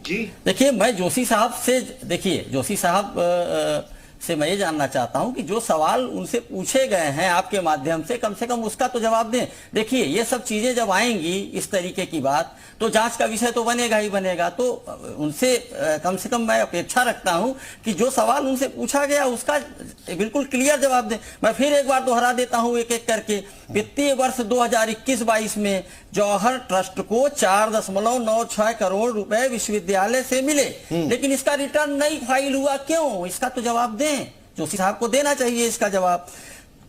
जी देखिए, मैं जोशी साहब से, देखिए जोशी साहब से मैं ये जानना चाहता हूं कि जो सवाल उनसे पूछे गए हैं आपके माध्यम से कम उसका तो जवाब दें। देखिए, ये सब चीजें जब आएंगी इस तरीके की बात, तो जांच का विषय तो बनेगा ही बनेगा। तो उनसे कम से कम मैं अपेक्षा रखता हूं कि जो सवाल उनसे पूछा गया उसका बिल्कुल क्लियर जवाब दें। मैं फिर एक बार दोहरा देता हूं एक एक करके। वित्तीय वर्ष 2021-22 में जौहर ट्रस्ट को 4.96 करोड़ रुपए विश्वविद्यालय से मिले, लेकिन इसका रिटर्न नहीं फाइल हुआ, क्यों? इसका तो जवाब दें। जोशी साहब को देना चाहिए इसका जवाब।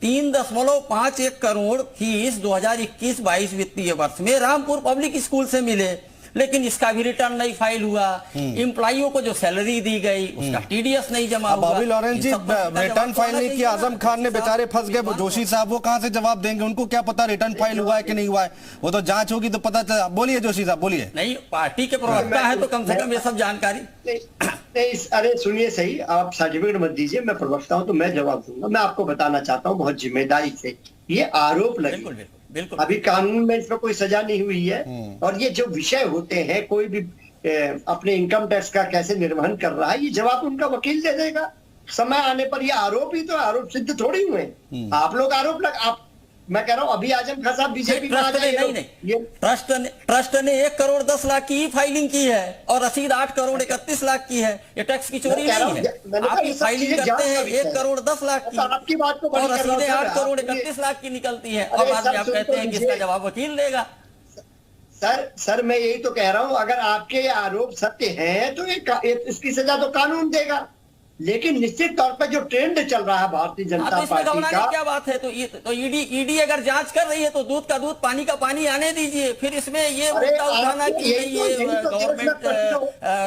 3.51 करोड़ फीस 2021-22 वित्तीय वर्ष में रामपुर पब्लिक स्कूल से मिले, लेकिन इसका भी रिटर्न नहीं फाइल हुआ। एम्प्लॉइयों को जो सैलरी दी गई उसका टीडीएस नहीं जमा हुआ। बॉबी लॉरेंस जी, रिटर्न फाइल नहीं किया, आजम खान ने बेचारे फंस गए। जोशी साहब वो कहां से जवाब देंगे? उनको क्या पता रिटर्न फाइल हुआ है कि नहीं हुआ है? वो तो जांच होगी तो पता चला। बोलिए जोशी साहब, बोलिए। नहीं, पार्टी के प्रवक्ता है तो कम से कम ये सब जानकारी। नहीं, अरे सुनिए सही, आप सर्टिफिकेट मत दीजिए, मैं प्रवक्ता हूं तो मैं जवाब दूंगा। मैं आपको बताना चाहता हूं बहुत जिम्मेदारी से, ये आरोप लगे। बिल्कुल बिल्कुल। अभी कानून में इसमें कोई सजा नहीं हुई है, और ये जो विषय होते हैं, कोई भी अपने इनकम टैक्स का कैसे निर्वहन कर रहा है, ये जवाब उनका वकील दे देगा समय आने पर। ये आरोप ही तो आरोप सिद्ध थोड़ी हुए। आप लोग आरोप आप, मैं कह रहा हूं अभी आजम खान साहब बीजेपी ट्रस्ट ने 1 करोड़ 10 लाख की फाइलिंग की है और रसीद 8 करोड़ 31 लाख की है। ये टैक्स की चोरी नहीं है। आप फाइलिंग करते हैं 1 करोड़ 10 लाख की, आपकी बात को और रसीदें 8 करोड़ 31 लाख की निकलती है, और बाद में आप कहते हैं कि इसका जवाब वकील देगा। सर मैं यही तो कह रहा हूं, अगर आपके आरोप सत्य हैं तो इसकी सजा तो कानून देगा, लेकिन निश्चित तौर पर जो ट्रेंड चल रहा है भारतीय जनता पार्टी का, क्या बात है? तो ईडी अगर जांच कर रही है तो दूध का दूध पानी का पानी आने दीजिए। फिर इसमें ये मुद्दा उठाना कि ये गवर्नमेंट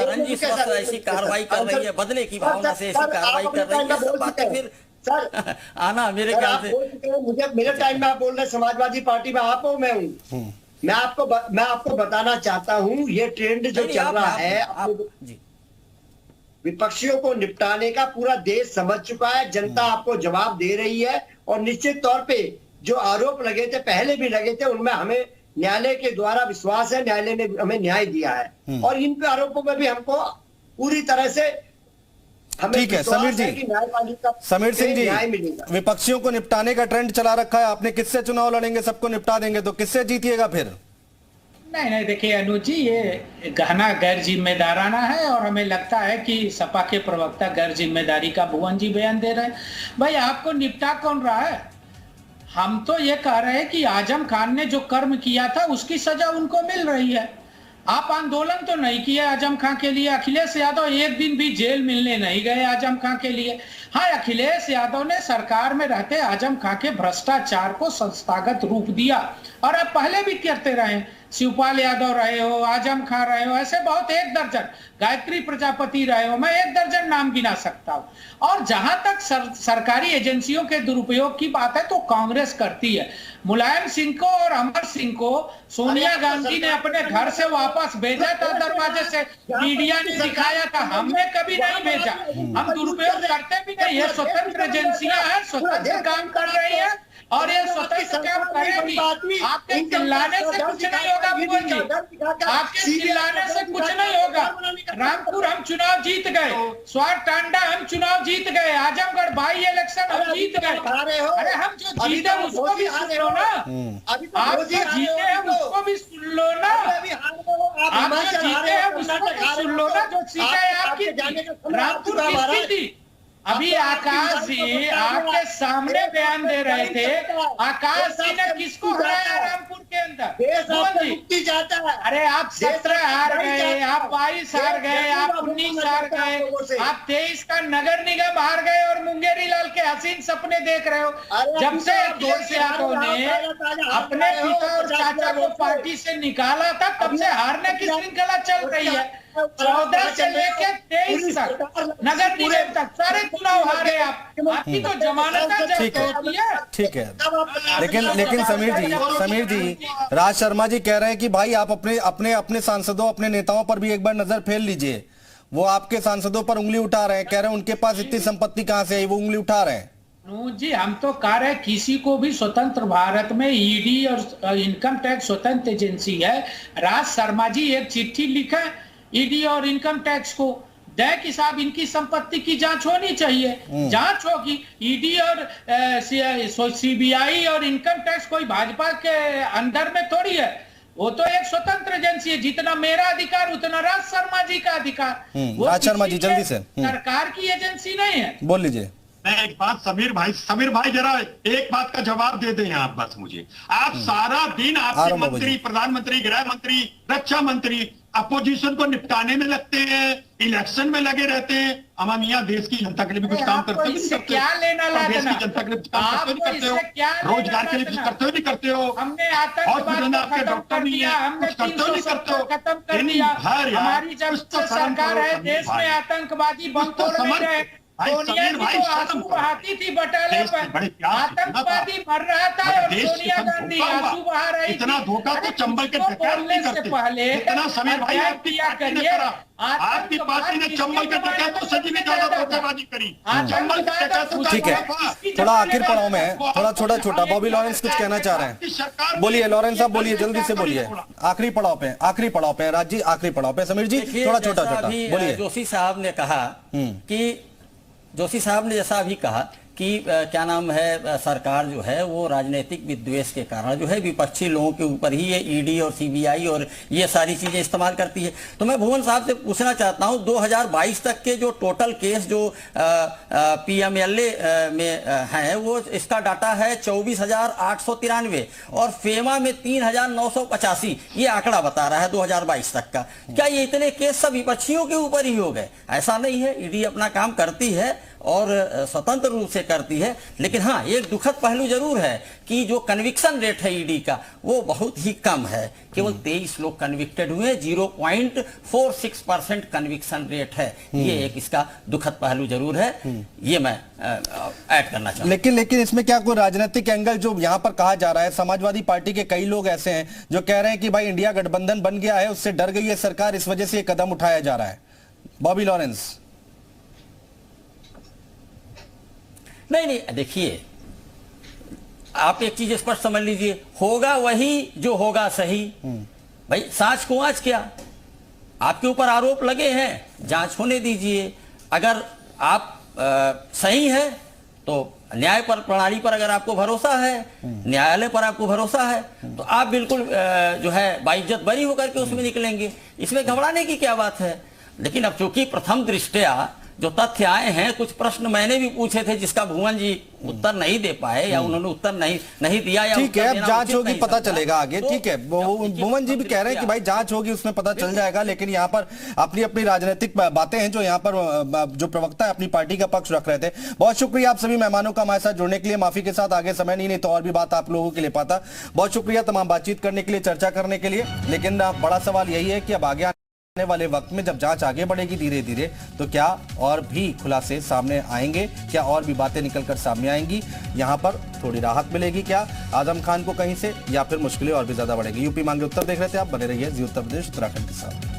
रंजिश ऐसी कार्रवाई कर रही है, बदले की भावना से ऐसी कार्रवाई कर रही है, सब बातें फिर सर आना मेरे ख्याल से। मुझे मेरे टाइम में आप बोल रहे समाजवादी पार्टी में आप हो, मैं हूँ। मैं आपको बताना चाहता हूँ, ये ट्रेंड जो चल रहा है विपक्षियों को निपटाने का पूरा देश समझ चुका है। जनता आपको जवाब दे रही है, और निश्चित तौर पे जो आरोप लगे थे, पहले भी लगे थे, उनमें हमें न्यायालय के द्वारा विश्वास है, न्यायालय ने हमें न्याय दिया है, और इन आरोपों में भी हमको पूरी तरह से ठीक है। समीर सिंह जी, विपक्षियों को निपटाने का ट्रेंड चला रखा है आपने। किससे चुनाव लड़ेंगे? सबको निपटा देंगे तो किससे जीतिएगा फिर? नहीं, देखिए अनुज जी, ये गहना गैर जिम्मेदाराना है, और हमें लगता है कि सपा के प्रवक्ता गैर जिम्मेदारी का भुवन जी बयान दे रहे हैं। भाई, आपको निपटा कौन रहा है? हम तो ये कह रहे हैं कि आजम खान ने जो कर्म किया था उसकी सजा उनको मिल रही है। आप आंदोलन तो नहीं किए आजम खान के लिए। अखिलेश यादव एक दिन भी जेल मिलने नहीं गए आजम खान के लिए। हाँ, अखिलेश यादव ने सरकार में रहते आजम खान के भ्रष्टाचार को संस्थागत रूप दिया, और आप पहले भी करते रहे। शिवपाल यादव रहे हो, आजम खान रहे हो, ऐसे बहुत 1 दर्जन, गायत्री प्रजापति रहे हो, मैं 1 दर्जन नाम गिना सकता हूं। और जहां तक सरकारी एजेंसियों के दुरुपयोग की बात है तो कांग्रेस करती है। मुलायम सिंह को और अमर सिंह को सोनिया गांधी ने अपने घर से वापस भेजा था दरवाजे से, मीडिया ने दिखाया था, हमने कभी नहीं भेजा। हम दुरुपयोग करते भी नहीं है। स्वतंत्र एजेंसियां हैं, स्वतंत्र काम कर रही है, और ये स्वतंत्र काम करेगी। आपके चिल्लाने से कुछ नहीं होगा भुवन जी, आपके चिल्लाने से कुछ नहीं होगा। रामपुर हम चुनाव जीत गए, स्वार टांडा हम चुनाव जीत गए, आजमगढ़ बाई इलेक्शन हम जीत गए। अरे हम जो जीते उसको भी सुन लो ना, आप जो जीते हैं उसको भी सुन लो ना, आप जो जीते हैं उसको भी सुन लो ना। जो सीटें आपकी रामपुर किसकी थी? अभी आकाश जी आपके सामने बयान दे रहे थे। आकाश जी ने किसको हराया रामपुर के अंदर? अरे आप 17 हार गए, आप 22 हार गए, आप 19 हार गए, आप 23 का नगर निगम हार गए, और मुंगेरी लाल के हसीन सपने देख रहे हो। जब से अखिलेश यादव ने अपने पिता और चाचा को पार्टी से निकाला था, तब से हारने की श्रृंखला चल रही है। 14 से लेकर 23 तक नगर निगम तक सारे चुनाव हारे आप। आपकी तो जमानत होती है। ठीक है, लेकिन समीर जी, राज शर्मा जी कह रहे हैं कि भाई आप अपने सांसदों, अपने नेताओं पर भी एक बार नजर फेर लीजिए। वो आपके सांसदों पर उंगली उठा रहे हैं, कह रहे हैं उनके पास इतनी संपत्ति कहां से आई, वो उंगली उठा रहे हैं। जी, हम तो कह रहे हैं किसी को भी स्वतंत्र भारत में ईडी और इनकम टैक्स स्वतंत्र एजेंसी है। राज शर्मा जी एक चिट्ठी लिखा ईडी और इनकम टैक्स को, दे कि साहब इनकी संपत्ति की जांच होनी चाहिए। जांच होगी। ईडी और सीबीआई और इनकम टैक्स कोई भाजपा के अंदर में थोड़ी है, वो तो एक स्वतंत्र एजेंसी है। जितना मेरा अधिकार उतना राज शर्मा जी का अधिकार। राज शर्मा जी जल्दी से। सरकार की एजेंसी नहीं है। बोल लीजिए। मैं एक बात समीर भाई जरा एक बात का जवाब दे दें आप बस मुझे। आप सारा दिन आपके मंत्री, प्रधानमंत्री, गृह मंत्री, रक्षा मंत्री अपोजिशन को निपटाने में लगते हैं, इलेक्शन में लगे रहते हैं। अमान मियां देश की जनता के लिए भी कुछ काम करते हो नहीं करते? क्या लेना देश की जनता के लिए कुछ काम करते नहीं करते हो? रोजगार के लिए कुछ करते हो नहीं करते हो? हमने आतंकवाद आपके डॉक्टर नहीं है, हमने कुछ करते हो नहीं करते हो? खत्म कर दिया। हमारी जब सरकार है देश में आतंकवादी बम तोड़ नहीं रहे। सोनिया जी तो आंसू बहाती थी बटाले पर, आतंकवादी मर रहा था और सोनिया गांधी आंसू बहा रही थी। इतना धोखा तो चंबल के डकैत नहीं करते। पहले इतना समीर भाई आपकी पार्टी ने करा, आपकी पार्टी ने चंबल के डकैत तो सदी में ज्यादा धोखेबाजी करी। चंबल के डकैत तो ठीक है, थोड़ा आखिर पड़ाव में है, थोड़ा छोटा छोटा। बॉबी लॉरेंस कुछ कहना चाह रहे हैं, बोलिए लॉरेंस साहब, बोलिए जल्दी से बोलिए। आखिरी पड़ाव पे, आखिरी पड़ाव पे राज जी, आखिरी पड़ाव पे। समीर जी थोड़ा छोटा छोटा बोलिए। जोशी साहब ने कहा कि जोशी साहब ने जैसा अभी कहा कि क्या नाम है, सरकार जो है वो राजनीतिक विद्वेष के कारण जो है विपक्षी लोगों के ऊपर ही ये ईडी और सीबीआई और ये सारी चीजें इस्तेमाल करती है। तो मैं भुवन साहब से पूछना चाहता हूं 2022 तक के जो टोटल केस जो पीएमएलए में हैं वो इसका डाटा है 24,893 और फेमा में 3,985, ये आंकड़ा बता रहा है 2022 तक का। क्या ये इतने केस सब विपक्षियों के ऊपर ही हो गए? ऐसा नहीं है, ईडी अपना काम करती है और स्वतंत्र रूप से करती है। लेकिन हाँ, एक दुखद पहलू जरूर है कि जो कन्विक्शन रेट है ईडी का वो बहुत ही कम है। केवल 23 लोग कन्विक्टेड हुए, 0.46% कन्विक्शन रेट है। ये एक इसका दुखद पहलू जरूर है, ये मैं ऐड करना चाहूंगा। लेकिन इसमें क्या कोई राजनीतिक एंगल जो यहाँ पर कहा जा रहा है? समाजवादी पार्टी के कई लोग ऐसे हैं जो कह रहे हैं कि भाई इंडिया गठबंधन बन गया है, उससे डर गई है सरकार, इस वजह से ये कदम उठाया जा रहा है। बॉबी लॉरेंस। नहीं, देखिए आप एक चीज स्पष्ट समझ लीजिए, होगा वही जो होगा सही। भाई सांच को आज क्या, आपके ऊपर आरोप लगे हैं, जांच होने दीजिए। अगर आप सही है तो न्याय पर, प्रणाली पर अगर आपको भरोसा है, न्यायालय पर आपको भरोसा है, तो आप बिल्कुल जो है बाइज्जत बरी होकर के उसमें निकलेंगे। इसमें घबराने की क्या बात है? लेकिन अब चूंकि प्रथम दृष्टया जो तथ्य आए हैं, कुछ प्रश्न मैंने भी पूछे थे जिसका भुवन जी उत्तर नहीं दे पाए या उन्होंने उत्तर नहीं दिया या ठीक है, अब जांच होगी पता चलेगा आगे। ठीक है, भुवन जी भी कह रहे हैं कि भाई जांच होगी उसमें पता चल जाएगा। लेकिन यहाँ पर अपनी अपनी राजनीतिक बातें हैं जो यहाँ पर जो प्रवक्ता है अपनी पार्टी का पक्ष रख रहे थे। बहुत शुक्रिया आप सभी मेहमानों का हमारे साथ जुड़ने के लिए। माफी के साथ आगे समय नहीं तो और भी बात आप लोगों के लिए पाता। बहुत शुक्रिया तमाम बातचीत करने के लिए, चर्चा करने के लिए। लेकिन बड़ा सवाल यही है कि अब आगे आने वाले वक्त में जब जांच आगे बढ़ेगी धीरे धीरे, तो क्या और भी खुलासे सामने आएंगे? क्या और भी बातें निकलकर सामने आएंगी? यहां पर थोड़ी राहत मिलेगी क्या आजम खान को कहीं से, या फिर मुश्किलें और भी ज्यादा बढ़ेगी? यूपी मांगे उत्तर देख रहे थे आप, बने रहिए जी उत्तर प्रदेश उत्तराखंड के साथ।